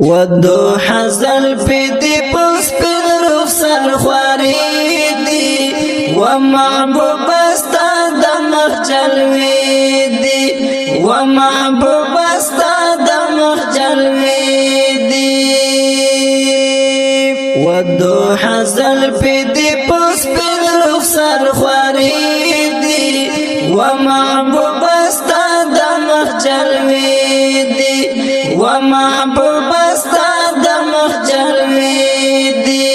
ودو حزل پی دی پس پین رخصر خواری دی و محبوب استا دمخ جلوی دی و محبوب استا دمخ جلوی دی ودو حزل پی دی پس پین رخصر خواری دی و محبوب استا دمخ جلوی دی و محبوب استا دمخ جلوی دی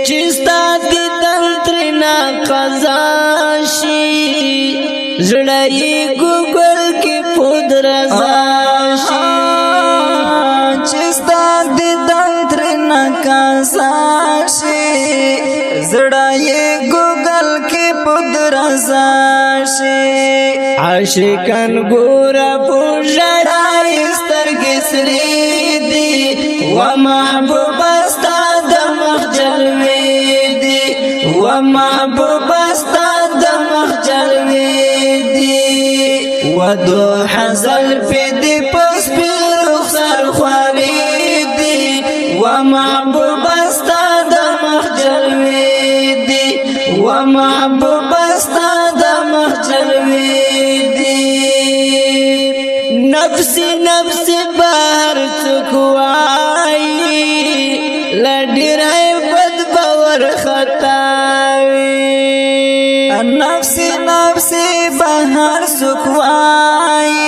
چستا دیدن ترنا قضا شي زړی ګوګل کې پود رضا شي چستا دیدن ترنا قضا شي زړی ګوګل کې پود رضا شي عاشقان ګورا پوجړای سترګې سری دی و محبوب استا دمخ جلوی دی و محبوب استا دمخ جلوی دی و دو حزل پی دی پس پی رخصر خواری دی و محبوب استا دمخ جلوی دی و محبوب استا دمخ جلوی دی نفسی نفسی بہر چکوائی لڈرائی بد باور خطاوی نفسی نفسی بہر چکوائی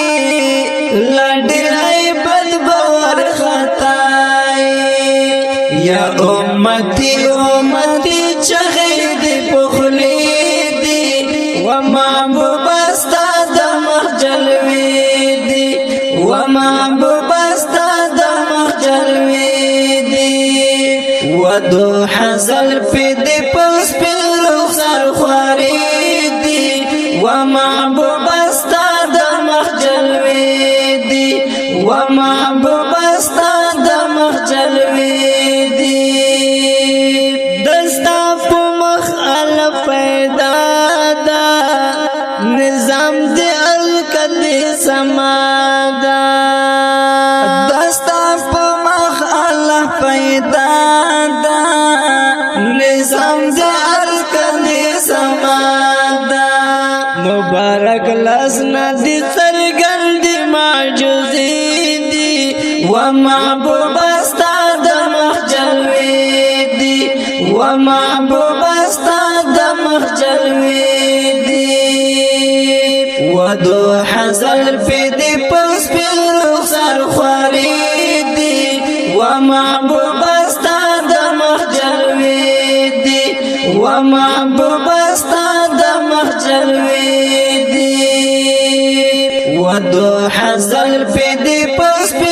لڈرائی بد باور خطائی یا امتی امتی چخید پخلی دی و محبوب استا دمخ جلوی دی و محبوب استا دمخ جلوی دی و دو حزل پی دی پس پی رخصر خواری دی و محبوب استا دمخ جلوی دی و محبوب استا دمخ جلوی دی دستا پو مخ ال پیدا دا نظام دی الکدی سمادا دستا پو مخ ال پیدا دا نظام دی الکدی سمادا مبارک لسنا دی سرگن دی معجزی دی و محبوب استا دمخ جلوی دی و محبوب استا دمخ جلوی دی و دو حزل پی دی پس پی رخصر خواری دی و محبوب استا دمخ جلوی دی و محبوب استا دمخ جلوی دی و دو حزل پی دی پس پی